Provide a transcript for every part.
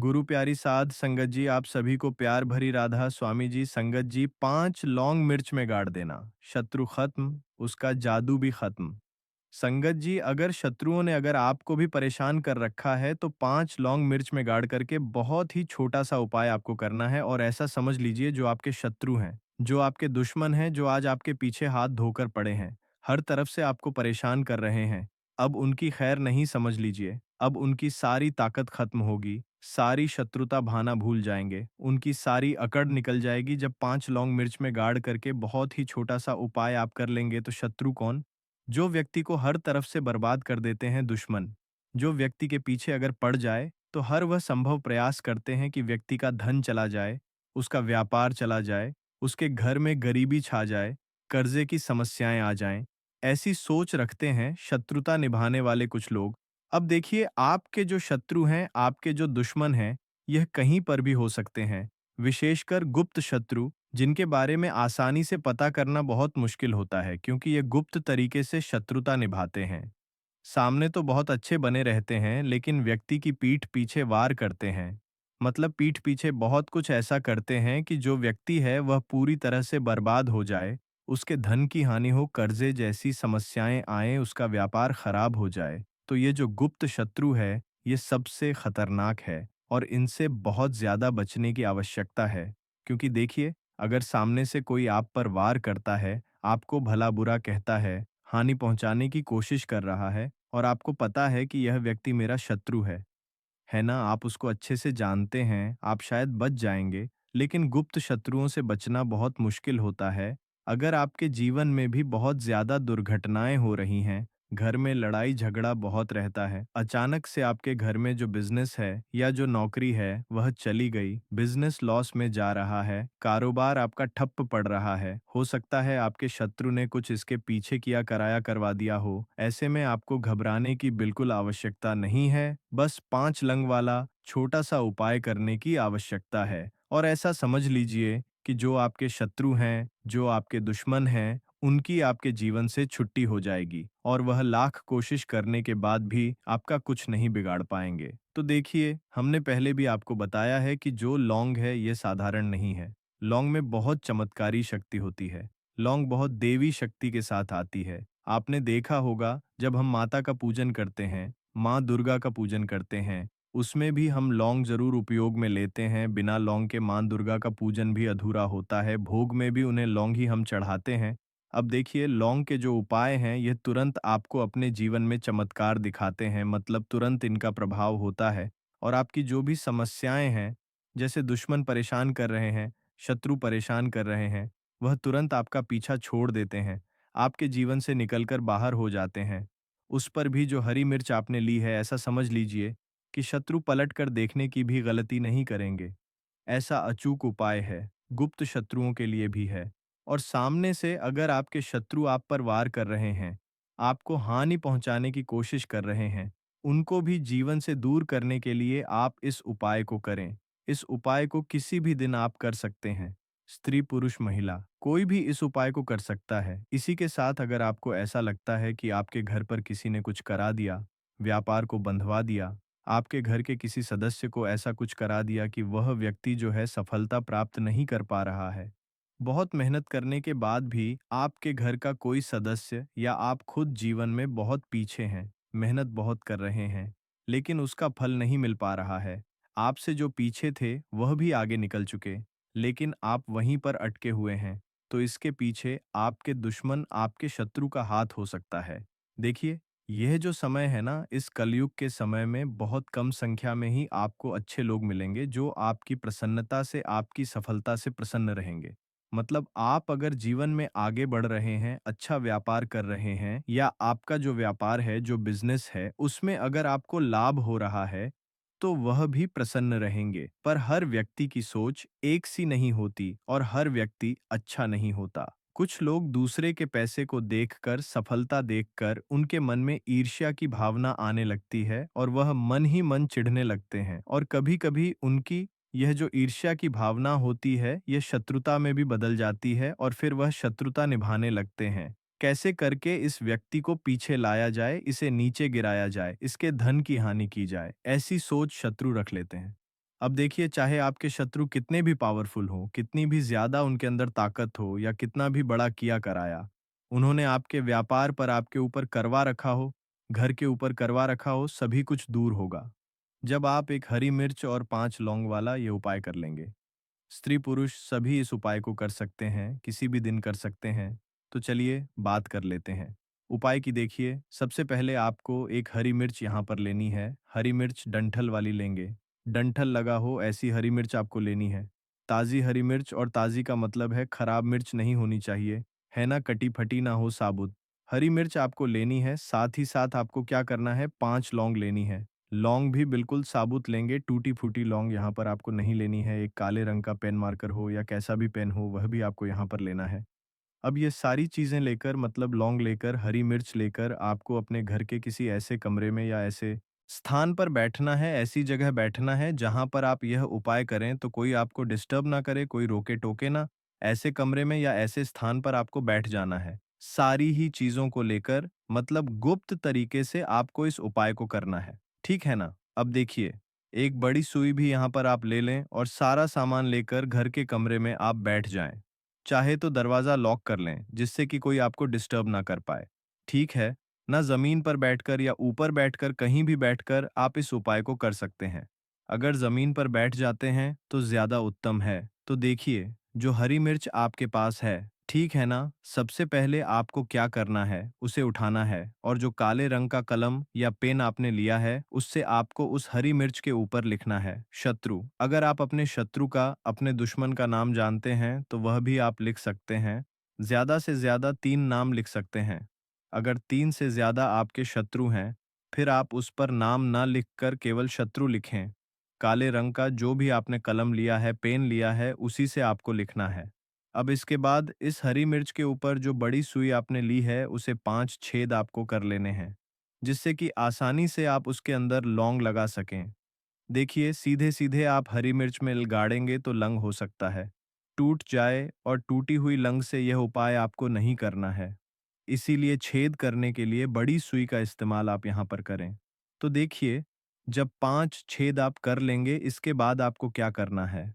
गुरु प्यारी साध संगत जी, आप सभी को प्यार भरी राधा। स्वामी जी, संगत जी, 5 लौंग मिर्च में गाड़ देना, शत्रु खत्म, उसका जादू भी खत्म। संगत जी, अगर शत्रुओं ने अगर आपको भी परेशान कर रखा है तो 5 लौंग मिर्च में गाड़ करके बहुत ही छोटा सा उपाय आपको करना है। और ऐसा समझ लीजिए, जो आपके शत्रु हैं, जो आपके दुश्मन हैं, जो आज आपके पीछे हाथ धोकर पड़े हैं, हर तरफ से आपको परेशान कर रहे हैं, अब उनकी खैर नहीं समझ लीजिए। अब उनकी सारी ताकत खत्म होगी, सारी शत्रुता भाना भूल जाएंगे, उनकी सारी अकड़ निकल जाएगी। जब 5 लौंग मिर्च में गाड़ करके बहुत ही छोटा सा उपाय आप कर लेंगे तो शत्रु कौन, जो व्यक्ति को हर तरफ से बर्बाद कर देते हैं दुश्मन, जो व्यक्ति के पीछे अगर पड़ जाए तो हर वह संभव प्रयास करते हैं कि व्यक्ति का धन चला जाए, उसका व्यापार चला जाए, उसके घर में गरीबी छा जाए, कर्जे की समस्याएं आ जाएं। ऐसी सोच रखते हैं शत्रुता निभाने वाले कुछ लोग। अब देखिए, आपके जो शत्रु हैं, आपके जो दुश्मन हैं, यह कहीं पर भी हो सकते हैं, विशेषकर गुप्त शत्रु, जिनके बारे में आसानी से पता करना बहुत मुश्किल होता है, क्योंकि ये गुप्त तरीके से शत्रुता निभाते हैं। सामने तो बहुत अच्छे बने रहते हैं, लेकिन व्यक्ति की पीठ पीछे वार करते हैं। मतलब पीठ पीछे बहुत कुछ ऐसा करते हैं कि जो व्यक्ति है वह पूरी तरह से बर्बाद हो जाए, उसके धन की हानि हो, कर्जे जैसी समस्याएं आए, उसका व्यापार खराब हो जाए। तो ये जो गुप्त शत्रु है, ये सबसे खतरनाक है और इनसे बहुत ज्यादा बचने की आवश्यकता है। क्योंकि देखिए, अगर सामने से कोई आप पर वार करता है, आपको भला बुरा कहता है, हानि पहुंचाने की कोशिश कर रहा है, और आपको पता है कि यह व्यक्ति मेरा शत्रु है ना? आप उसको अच्छे से जानते हैं, आप शायद बच जाएंगे, लेकिन गुप्त शत्रुओं से बचना बहुत मुश्किल होता है। अगर आपके जीवन में भी बहुत ज्यादा दुर्घटनाएं हो रही हैं, घर में लड़ाई झगड़ा बहुत रहता है, अचानक से आपके घर में जो बिजनेस है या जो नौकरी है वह चली गई, बिजनेस लॉस में जा रहा है, कारोबार आपका ठप्प पड़ रहा है, हो सकता है आपके शत्रु ने कुछ इसके पीछे किया कराया करवा दिया हो। ऐसे में आपको घबराने की बिल्कुल आवश्यकता नहीं है, बस 5 लंग वाला छोटा सा उपाय करने की आवश्यकता है। और ऐसा समझ लीजिए कि जो आपके शत्रु हैं, जो आपके दुश्मन हैं, उनकी आपके जीवन से छुट्टी हो जाएगी और वह लाख कोशिश करने के बाद भी आपका कुछ नहीं बिगाड़ पाएंगे। तो देखिए, हमने पहले भी आपको बताया है कि जो लौंग है ये साधारण नहीं है। लौंग में बहुत चमत्कारी शक्ति होती है। लौंग बहुत देवी शक्ति के साथ आती है। आपने देखा होगा, जब हम माता का पूजन करते हैं, माँ दुर्गा का पूजन करते हैं, उसमें भी हम लौंग जरूर उपयोग में लेते हैं। बिना लौंग के माँ दुर्गा का पूजन भी अधूरा होता है, भोग में भी उन्हें लौंग ही हम चढ़ाते हैं। अब देखिए, लौंग के जो उपाय हैं, ये तुरंत आपको अपने जीवन में चमत्कार दिखाते हैं, मतलब तुरंत इनका प्रभाव होता है। और आपकी जो भी समस्याएं हैं, जैसे दुश्मन परेशान कर रहे हैं, शत्रु परेशान कर रहे हैं, वह तुरंत आपका पीछा छोड़ देते हैं, आपके जीवन से निकलकर बाहर हो जाते हैं। उस पर भी जो हरी मिर्च आपने ली है, ऐसा समझ लीजिए कि शत्रु पलट कर देखने की भी गलती नहीं करेंगे। ऐसा अचूक उपाय है, गुप्त शत्रुओं के लिए भी है। और सामने से अगर आपके शत्रु आप पर वार कर रहे हैं, आपको हानि पहुंचाने की कोशिश कर रहे हैं, उनको भी जीवन से दूर करने के लिए आप इस उपाय को करें। इस उपाय को किसी भी दिन आप कर सकते हैं। स्त्री पुरुष महिला कोई भी इस उपाय को कर सकता है। इसी के साथ अगर आपको ऐसा लगता है कि आपके घर पर किसी ने कुछ करा दिया, व्यापार को बंधवा दिया, आपके घर के किसी सदस्य को ऐसा कुछ करा दिया कि वह व्यक्ति जो है सफलता प्राप्त नहीं कर पा रहा है, बहुत मेहनत करने के बाद भी आपके घर का कोई सदस्य या आप खुद जीवन में बहुत पीछे हैं, मेहनत बहुत कर रहे हैं, लेकिन उसका फल नहीं मिल पा रहा है। आपसे जो पीछे थे वह भी आगे निकल चुके, लेकिन आप वहीं पर अटके हुए हैं। तो इसके पीछे आपके दुश्मन, आपके शत्रु का हाथ हो सकता है। देखिए, यह जो समय है ना, इस कलयुग के समय में बहुत कम संख्या में ही आपको अच्छे लोग मिलेंगे जो आपकी प्रसन्नता से, आपकी सफलता से प्रसन्न रहेंगे। मतलब आप अगर जीवन में आगे बढ़ रहे हैं, अच्छा व्यापार कर रहे हैं, या आपका जो व्यापार है, जो बिजनेस है, उसमें अगर आपको लाभ हो रहा है, तो वह भी प्रसन्न रहेंगे। पर हर व्यक्ति की सोच एक सी नहीं होती और हर व्यक्ति अच्छा नहीं होता। कुछ लोग दूसरे के पैसे को देखकर, सफलता देखकर उनके मन में ईर्ष्या की भावना आने लगती है और वह मन ही मन चिढ़ने लगते हैं, और कभी-कभी उनकी यह जो ईर्ष्या की भावना होती है, यह शत्रुता में भी बदल जाती है और फिर वह शत्रुता निभाने लगते हैं। कैसे करके इस व्यक्ति को पीछे लाया जाए, इसे नीचे गिराया जाए, इसके धन की हानि की जाए, ऐसी सोच शत्रु रख लेते हैं। अब देखिए, चाहे आपके शत्रु कितने भी पावरफुल हो, कितनी भी ज्यादा उनके अंदर ताकत हो या कितना भी बड़ा किया कराया, उन्होंने आपके व्यापार पर आपके ऊपर करवा रखा हो, घर के ऊपर करवा रखा हो, सभी कुछ दूर होगा जब आप एक हरी मिर्च और 5 लौंग वाला ये उपाय कर लेंगे। स्त्री पुरुष सभी इस उपाय को कर सकते हैं, किसी भी दिन कर सकते हैं। तो चलिए बात कर लेते हैं। उपाय की देखिए, सबसे पहले आपको एक हरी मिर्च यहाँ पर लेनी है। हरी मिर्च डंठल वाली लेंगे। डंठल लगा हो ऐसी हरी मिर्च आपको लेनी है। ताज़ी हरी मिर्च, और ताज़ी का मतलब है खराब मिर्च नहीं होनी चाहिए, है ना, कटी-फटी ना हो, साबुत। हरी मिर्च आपको लेनी है, साथ ही साथ आपको क्या करना है, 5 लौंग लेनी है। लौंग भी बिल्कुल साबुत लेंगे, टूटी-फूटी लौंग यहाँ पर आपको नहीं लेनी है। एक काले रंग का पेन मार्कर हो या कैसा भी पेन हो, वह भी आपको यहाँ पर लेना है। अब ये सारी चीज़ें लेकर, मतलब लौंग लेकर, हरी मिर्च लेकर, आपको अपने घर के किसी ऐसे कमरे में या ऐसे स्थान पर बैठना है, ऐसी जगह बैठना है जहाँ पर आप यह उपाय करें तो कोई आपको डिस्टर्ब ना करे, कोई रोके-टोके ना। ऐसे कमरे में या ऐसे स्थान पर आपको बैठ जाना है। सारी ही चीज़ों को लेकर, मतलब गुप्त तरीके से आपको इस उपाय को करना है। ठीक है ना? अब देखिए, एक बड़ी सुई भी यहाँ पर आप ले लें और सारा सामान लेकर घर के कमरे में आप बैठ जाएँ। चाहे तो दरवाज़ा लॉक कर लें, जिससे कि कोई आपको डिस्टर्ब ना कर पाए। ठीक है? ना ज़मीन पर बैठकर या ऊपर बैठकर, कहीं भी बैठकर आप इस उपाय को कर सकते हैं। अगर ज़मीन पर बैठ जाते हैं, तो ज़्यादा उत्तम है। तो देखिए, जो हरी मिर्च आपके पास है, ठीक है ना? सबसे पहले आपको क्या करना है, उसे उठाना है और जो काले रंग का कलम या पेन आपने लिया है, उससे आपको उस हरी मिर्च के ऊपर लिखना है, शत्रु। अगर आप अपने शत्रु का, अपने दुश्मन का नाम जानते हैं, तो वह भी आप लिख सकते हैं। ज़्यादा से ज़्यादा 3 नाम लिख सकते हैं। अगर 3 से ज़्यादा आपके शत्रु हैं, फिर आप उस पर नाम ना लिखकर केवल शत्रु लिखें। काले रंग का जो भी आपने कलम लिया है, पेन लिया है, उसी से आपको लिखना है। अब इसके बाद इस हरी मिर्च के ऊपर जो बड़ी सुई आपने ली है, उसे 5 छेद आपको कर लेने हैं, जिससे कि आसानी से आप उसके अंदर लौंग लगा सकें। देखिए, सीधे-सीधे आप हरी मिर्च में गाड़ेंगे तो लंग हो सकता है, टूट जाए, और टूटी हुई लंग से यह उपाय आपको नहीं करना है। इसीलिए छेद करने के लिए बड़ी सुई का इस्तेमाल आप यहाँ पर करें। तो देखिए, जब 5 छेद आप कर लेंगे, इसके बाद आपको क्या करना है?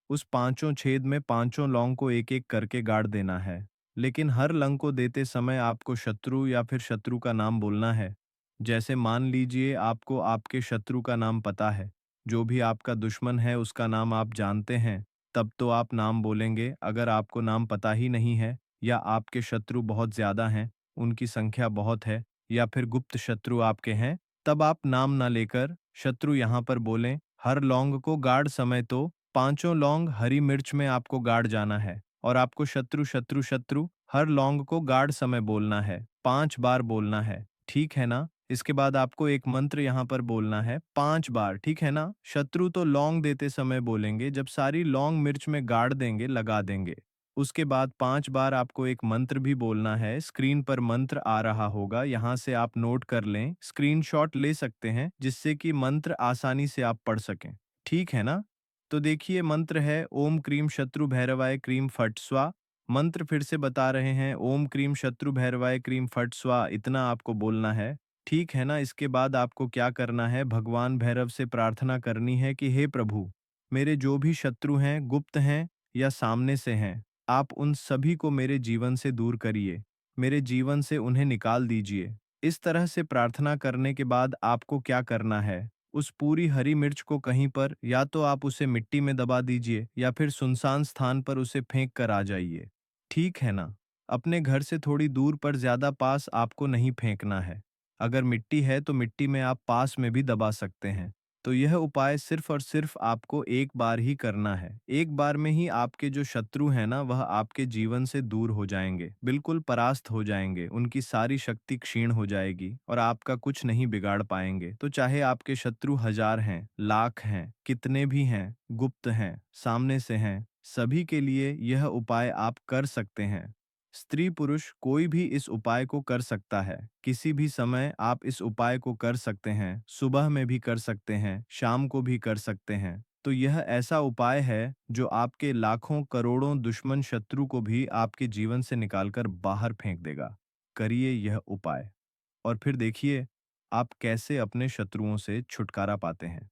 उस पांचों छेद में पांचों लौंग को एक-एक करके गाड़ देना है। लेकिन हर लंग को देते समय आपको शत्रु या फिर शत्रु का नाम बोलना है। जैसे मान लीजिए आपको आपके शत्रु का नाम पता है, जो भी आपका दुश्मन है उसका नाम आप जानते हैं, तब तो आप नाम बोलेंगे। अगर आपको नाम पता ही नहीं है या आपके शत्रु बहुत ज़्यादा हैं, उनकी संख्या बहुत है, या फिर गुप्त शत्रु आपके हैं, तब आप नाम ना लेकर शत्रु यहाँ पर बोलें। हर लौंग को गाड़ समय तो पांचों लौंग हरी मिर्च में आपको गाड़ जाना है, और आपको शत्रु शत्रु शत्रु हर लौंग को गाड़ समय बोलना है, 5 बार बोलना है। ठीक है ना? इसके बाद आपको एक मंत्र यहाँ पर बोलना है 5 बार। ठीक है ना? शत्रु तो लौंग देते समय बोलेंगे, जब सारी लौंग मिर्च में गाड़ देंगे, लगा देंगे। उसके बाद 5 बार आपको एक मंत्र भी बोलना है। स्क्रीन पर मंत्र आ रहा होगा, यहाँ से आप नोट कर लें, स्क्रीनशॉट ले सकते हैं, जिससे कि मंत्र आसानी से आप पढ़ सकें। ठीक है ना? तो देखिए, मंत्र है ओम क्रीम शत्रु भैरवाय क्रीम फट स्वा। मंत्र फिर से बता रहे हैं, ओम क्रीम शत्रु भैरवाय क्रीम फट स्वा, इतना आपको बोलना है। ठीक है ना? इसके बाद आपको क्या करना है, भगवान भैरव से प्रार्थना करनी है कि हे प्रभु, मेरे जो भी शत्रु हैं, गुप्त हैं या सामने से हैं, आप उन सभी को मेरे जीवन से दूर करिए, मेरे जीवन से उन्हें निकाल दीजिए। इस तरह से प्रार्थना करने के बाद आपको क्या करना है, उस पूरी हरी मिर्च को कहीं पर, या तो आप उसे मिट्टी में दबा दीजिए या फिर सुनसान स्थान पर उसे फेंक कर आ जाइए। ठीक है ना? अपने घर से थोड़ी दूर पर, ज़्यादा पास आपको नहीं फेंकना है। अगर मिट्टी है तो मिट्टी में आप पास में भी दबा सकते हैं। तो यह उपाय सिर्फ और सिर्फ आपको एक बार ही करना है। एक बार में ही आपके जो शत्रु हैं ना, वह आपके जीवन से दूर हो जाएंगे, बिल्कुल परास्त हो जाएंगे, उनकी सारी शक्ति क्षीण हो जाएगी और आपका कुछ नहीं बिगाड़ पाएंगे। तो चाहे आपके शत्रु 1000 हैं, लाख हैं, कितने भी हैं, गुप्त हैं, सामने से हैं, सभी के लिए यह उपाय आप कर सकते हैं। स्त्री पुरुष कोई भी इस उपाय को कर सकता है। किसी भी समय आप इस उपाय को कर सकते हैं। सुबह में भी कर सकते हैं, शाम को भी कर सकते हैं। तो यह ऐसा उपाय है जो आपके लाखों करोड़ों दुश्मन शत्रु को भी आपके जीवन से निकालकर बाहर फेंक देगा। करिए यह उपाय और फिर देखिए आप कैसे अपने शत्रुओं से छुटकारा पाते हैं।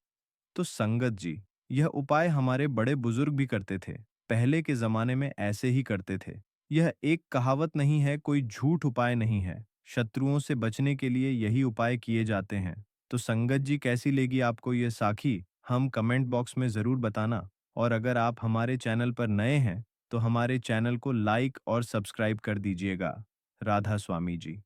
तो संगत जी, यह उपाय हमारे बड़े बुजुर्ग भी करते थे। पहले के जमाने में ऐसे ही करते थे। यह एक कहावत नहीं है, कोई झूठ उपाय नहीं है। शत्रुओं से बचने के लिए यही उपाय किए जाते हैं। तो संगत जी, कैसी लगी आपको ये साखी? हम कमेंट बॉक्स में ज़रूर बताना। और अगर आप हमारे चैनल पर नए हैं, तो हमारे चैनल को लाइक और सब्सक्राइब कर दीजिएगा। राधा स्वामी जी।